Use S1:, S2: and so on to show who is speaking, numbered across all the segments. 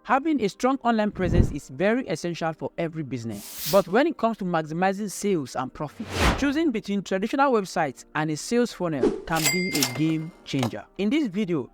S1: Having a strong online presence is very essential for every business. But when it comes to maximizing sales and profit, choosing between traditional websites and a sales funnel can be a game changer. In this video,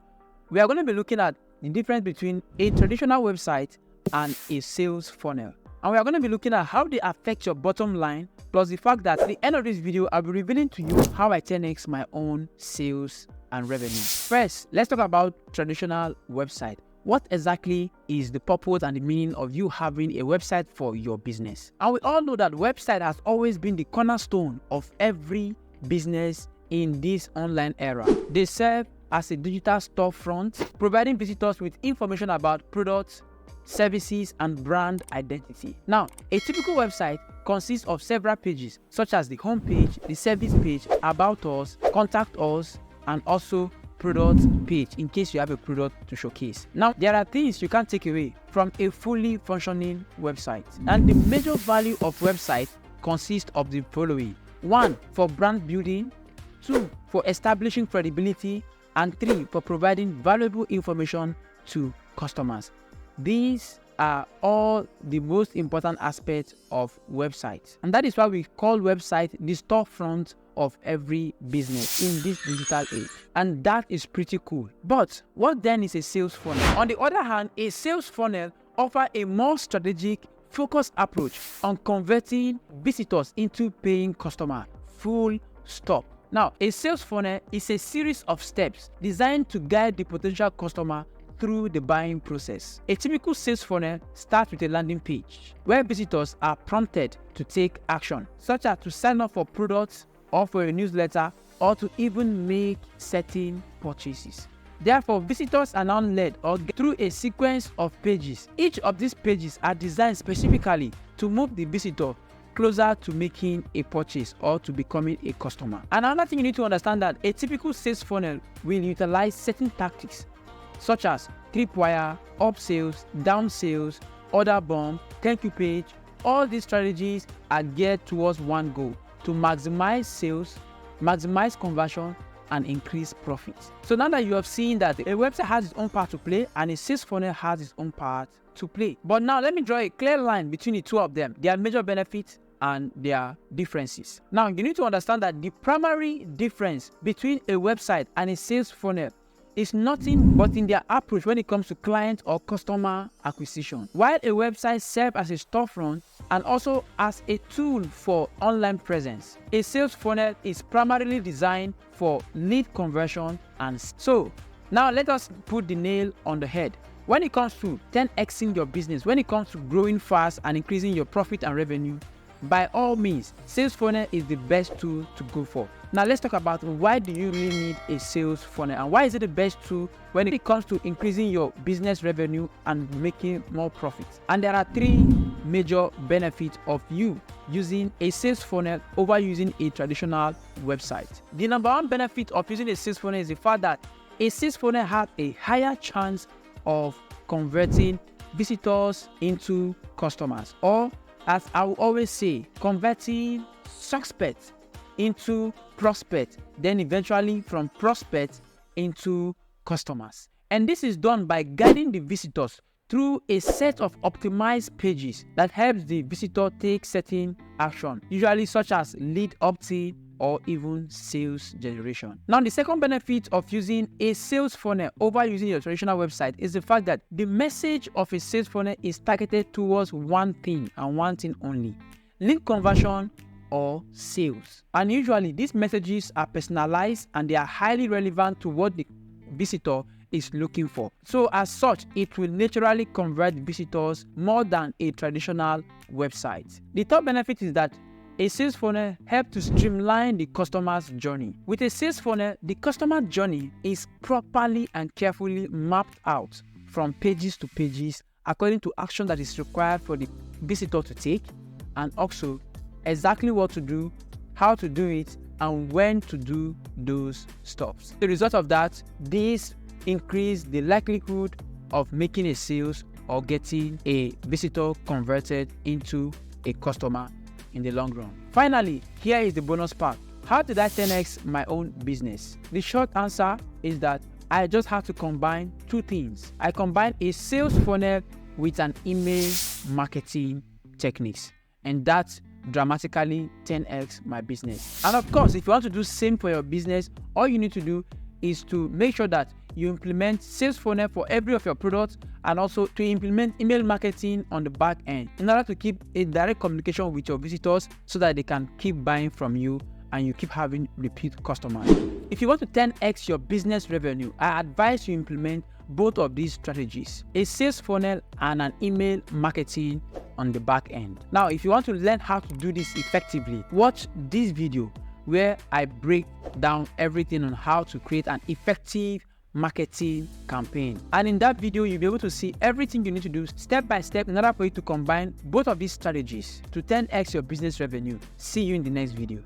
S1: we are going to be looking at the difference between a traditional website and a sales funnel. And we are going to be looking at how they affect your bottom line, plus the fact that at the end of this video, I'll be revealing to you how I 10x my own sales and revenue. First, let's talk about traditional website. What exactly is the purpose and the meaning of you having a website for your business? And we all know that website has always been the cornerstone of every business in this online era. They serve as a digital storefront, providing visitors with information about products, services, and brand identity. Now, a typical website consists of several pages, such as the home page, the service page, about us, contact us, and also product page in case you have a product to showcase. Now, there are things you can't take away from a fully functioning website, and the major value of website consists of the following: 1, for brand building; 2, for establishing credibility; and 3, for providing valuable information to customers. These are all the most important aspects of websites, and that is why we call website the storefront of every business in this digital age. And that is pretty cool. But what then is a sales funnel? On the other hand, a sales funnel offers a more strategic, focused approach on converting visitors into paying customers. Full stop. Now, a sales funnel is a series of steps designed to guide the potential customer through the buying process. A typical sales funnel starts with a landing page where visitors are prompted to take action, such as to sign up for products or for a newsletter, or to even make certain purchases. Therefore, visitors are now led or get through a sequence of pages. Each of these pages are designed specifically to move the visitor closer to making a purchase or to becoming a customer. And another thing you need to understand that a typical sales funnel will utilize certain tactics such as tripwire, up sales, down sales, order bomb, thank you page. All these strategies are geared towards one goal: to maximize sales, maximize conversion, and increase profits. So now that you have seen that a website has its own part to play and a sales funnel has its own part to play. But now let me draw a clear line between the two of them, their major benefits and their differences. Now you need to understand that the primary difference between a website and a sales funnel is nothing but in their approach when it comes to client or customer acquisition. While a website serves as a storefront and also as a tool for online presence, a sales funnel is primarily designed for lead conversion. And so now let us put the nail on the head. When it comes to 10xing your business, when it comes to growing fast and increasing your profit and revenue, by all means, sales funnel is the best tool to go for. Now let's talk about why do you really need a sales funnel and why is it the best tool when it comes to increasing your business revenue and making more profits. And there are 3 major benefits of you using a sales funnel over using a traditional website. The number 1 benefit of using a sales funnel is the fact that a sales funnel has a higher chance of converting visitors into customers, or as I will always say, converting suspects into prospects, then eventually from prospects into customers. And this is done by guiding the visitors through a set of optimized pages that helps the visitor take certain action, usually such as lead opt-in or even sales generation. Now, the second benefit of using a sales funnel over using your traditional website is the fact that the message of a sales funnel is targeted towards one thing and one thing only: lead conversion or sales. And usually these messages are personalized and they are highly relevant to what the visitor is looking for. So as such, it will naturally convert visitors more than a traditional website. The third benefit is that a sales funnel helps to streamline the customer's journey. With a sales funnel, the customer journey is properly and carefully mapped out from pages to pages according to action that is required for the visitor to take, and also exactly what to do, how to do it, and when to do those stops. The result of that, this increase the likelihood of making a sales or getting a visitor converted into a customer in the long run. Finally, here is the bonus part. How did I 10x my own business? The short answer is that I just have to combine 2 things. I combine a sales funnel with an email marketing techniques, and that dramatically 10x my business. And of course, if you want to do same for your business, all you need to do is to make sure that you implement sales funnel for every of your products, and also to implement email marketing on the back end in order to keep a direct communication with your visitors so that they can keep buying from you and you keep having repeat customers. If you want to 10x your business revenue, I advise you implement both of these strategies, a sales funnel and an email marketing on the back end. Now, if you want to learn how to do this effectively, watch this video where I break down everything on how to create an effective marketing campaign. And in that video, you'll be able to see everything you need to do step by step in order for you to combine both of these strategies to 10x your business revenue. See you in the next video.